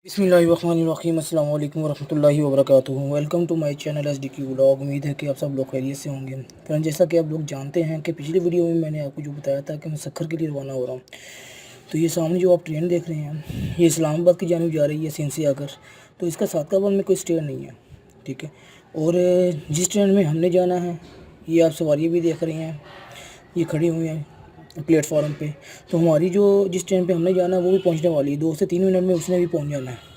बिस्मिल्लाहिर्रहमानिर्रहीम अस्सलाम वालेकुम वरहमतुल्लाहि वबरकातुहू। Welcome to my channel SDQ vlog. उम्मीद है कि आप सब लोग खैरियत से होंगे। फ्रेंड, जैसा कि आप लोग जानते हैं कि पिछली वीडियो में मैंने आपको जो बताया था कि मैं सखर के लिए रवाना हो रहा हूँ। तो ये सामने जो आप ट्रेन देख रहे हैं, ये इस्लामाबाद की जानिब जा रही है सिंध से आकर। तो इसका सदकाबाद में कोई स्टे नहीं है, ठीक है। और जिस ट्रेन में हमने जाना है, ये आप सवारी भी देख रहे हैं, ये खड़ी हुई हैं प्लेटफॉर्म पे। तो हमारी जो जिस ट्रेन पे हमने जाना है वो भी पहुंचने वाली है, 2 से 3 मिनट में उसने भी पहुंच जाना है।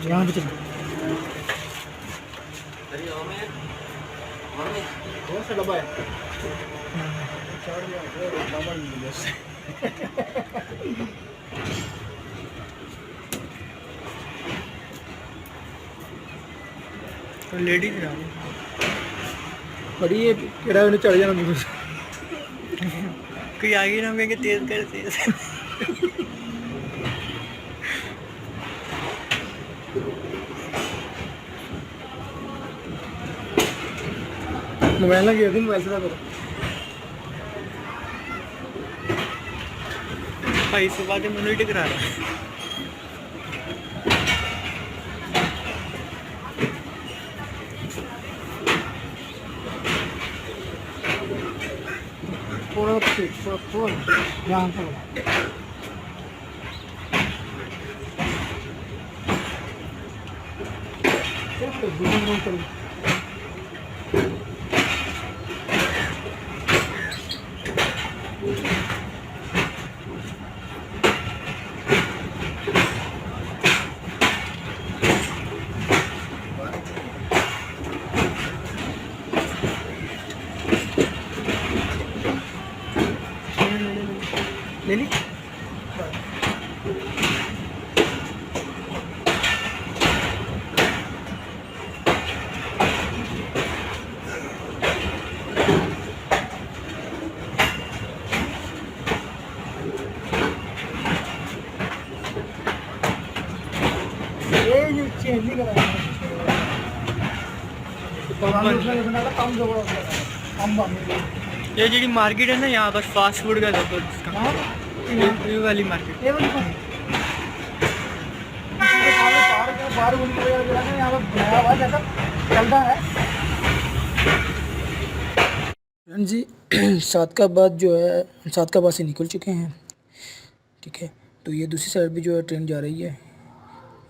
यहाँ पे चल कौन सा डब्बा है? तो लेडीज बड़ी ये केड़ा उन्हें चढ़ जाना मुझे कोई आगे ना मैं तेज कर तेज मोबाइल ना गया थी, मोबाइल से ना करो भाई। सुबह के मैंने टिकरा रहा थोड़ा यहाँ पर ले ली। ये चेंज नहीं करा ये जी मार्केट है ना, यहाँ बस फास्ट फूड का ये वाली मार्केट जी। सदकाबाद जो है, सदकाबाद से निकल चुके हैं, ठीक है। तो ये दूसरी साइड भी जो है ट्रेन जा रही है।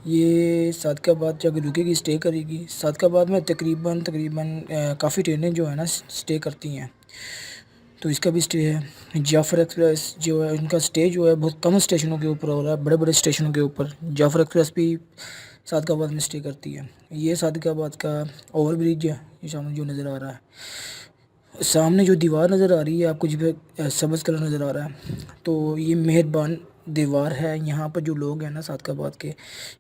ये सदकाबाद जाकर रुकेगी, स्टे करेगी। सदकाबाद में तकरीबन काफ़ी ट्रेनें जो है ना स्टे करती हैं। तो इसका भी स्टे है। जाफ़र एक्सप्रेस जो है, उनका स्टे जो है बहुत कम स्टेशनों के ऊपर हो रहा है, बड़े बड़े स्टेशनों के ऊपर। जाफ़र एक्सप्रेस भी सदकाबाद में स्टे करती है। ये सदकाबाद का ओवर ब्रिज है, ये सामने जो नज़र आ रहा है। सामने जो दीवार नज़र आ रही है आपको, जो सब्ज़ कलर नज़र आ रहा है, तो ये मेहरबान दीवार है। यहाँ पर जो लोग हैं ना सदकाबाद के,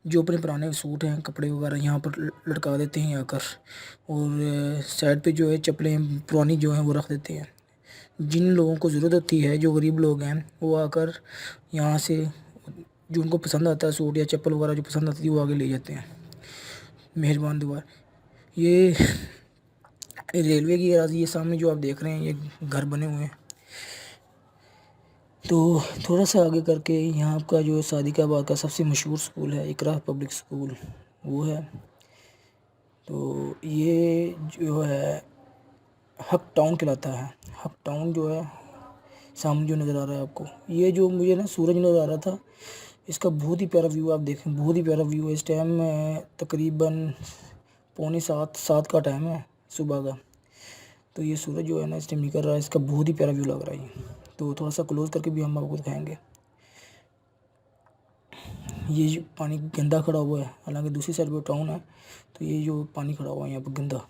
जो अपने पुराने सूट हैं, कपड़े वगैरह यहाँ पर लटका देते हैं आकर। और साइड पे जो है चप्पलें पुरानी जो हैं वो रख देते हैं। जिन लोगों को ज़रूरत होती है, जो गरीब लोग हैं, वो आकर यहाँ से जो उनको पसंद आता है सूट या चप्पल वगैरह जो पसंद आती है वो आगे ले जाते हैं। मेहरबान दीवार ये रेलवे की राजी, ये सामने जो आप देख रहे हैं ये घर बने हुए हैं। तो थोड़ा सा आगे करके यहाँ का जो सदिकाबाद का सबसे मशहूर स्कूल है, इकरा पब्लिक स्कूल, वो है। तो ये जो है हक टाउन कहलाता है। हक टाउन जो है सामने जो नज़र आ रहा है आपको, ये जो मुझे ना सूरज नज़र आ रहा था, इसका बहुत ही प्यारा व्यू आप देखें, बहुत ही प्यारा व्यू है। इस टाइम तकरीबन 6:45 का टाइम है सुबह का। तो ये सूरज जो है ना इस टाइम निकल रहा है, इसका बहुत ही प्यारा व्यू लग रहा है ये। तो थोड़ा सा क्लोज करके भी हम आपको दिखाएंगे। ये जो पानी गंदा खड़ा हुआ है, हालांकि दूसरी साइड पे टाउन है, तो ये जो पानी खड़ा हुआ है यहाँ पर गंदा,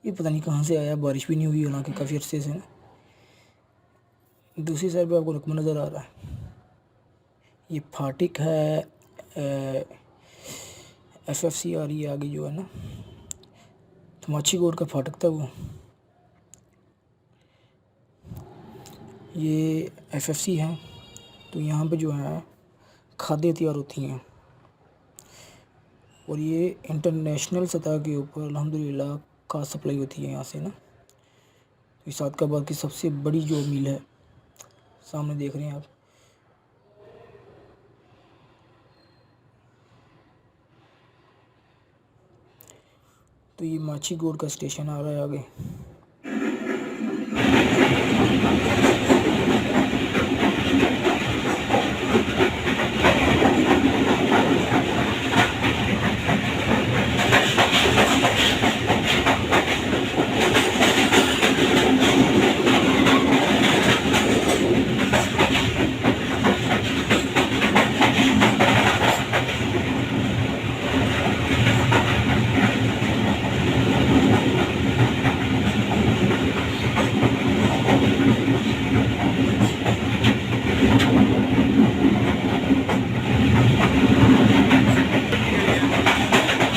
ये पता नहीं कहाँ से आया, बारिश भी नहीं हुई हालांकि काफ़ी अरसे से ना। दूसरी साइड पे आपको रकबा नज़र आ रहा है। ये फाटिक है, एफएफसी आ रही है आगे जो है ना, तमाची कोट का फाटक था वो। ये एफएफसी है। तो यहाँ पे जो है खादें तैयार होती हैं और ये इंटरनेशनल सतह के ऊपर अल्हम्दुलिल्लाह खाद सप्लाई होती है यहाँ से ना। ये सदकाबाद की सबसे बड़ी जो मिल है, सामने देख रहे हैं आप। तो ये माची गोड का स्टेशन आ रहा है आगे।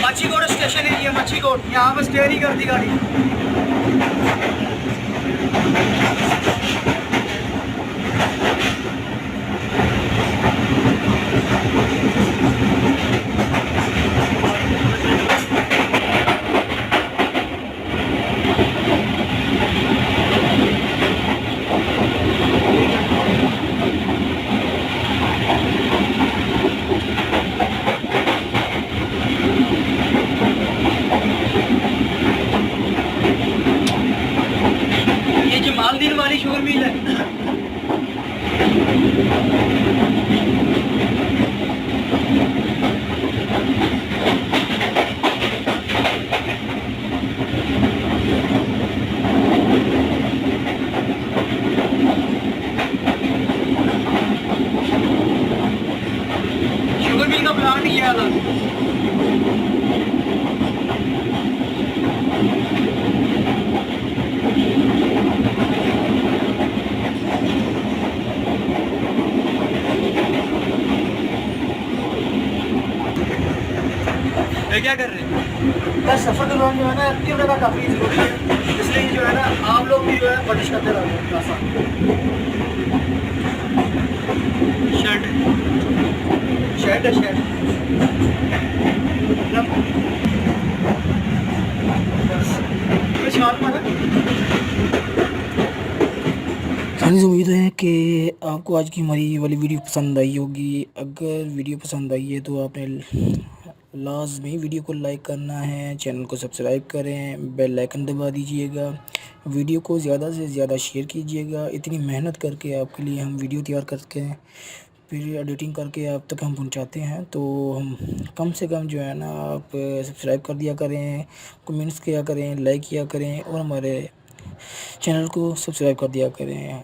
मच्छीकोट स्टेशन है ये, मच्छीकोट। यहाँ पर स्टे नहीं करती गाड़ी। ये जमालदीन वाली शुगर मिल है। शुगर मिल का प्लांट ही है अलग। ये क्या कर रहे हैं? बस सफ़र के दौरान जो है ना एक्टिव रहना काफ़ी ज़रूरी है, इसलिए जो है ना आप लोग भी जो है वर्जिश करते रहो। शर्ट शर्ट है शर्ट। फ्रेंड्स, उम्मीद है कि आपको आज की हमारी ये वाली वीडियो पसंद आई होगी। अगर वीडियो पसंद आई है तो आपने लाज़मी वीडियो को लाइक करना है, चैनल को सब्सक्राइब करें, बेल आइकन दबा दीजिएगा, वीडियो को ज़्यादा से ज़्यादा शेयर कीजिएगा। इतनी मेहनत करके आपके लिए हम वीडियो तैयार करके फिर एडिटिंग करके आप तक हम पहुंचाते हैं, तो हम कम से कम जो है ना आप सब्सक्राइब कर दिया करें, कमेंट्स किया करें, लाइक किया करें और हमारे चैनल को सब्सक्राइब कर दिया करें।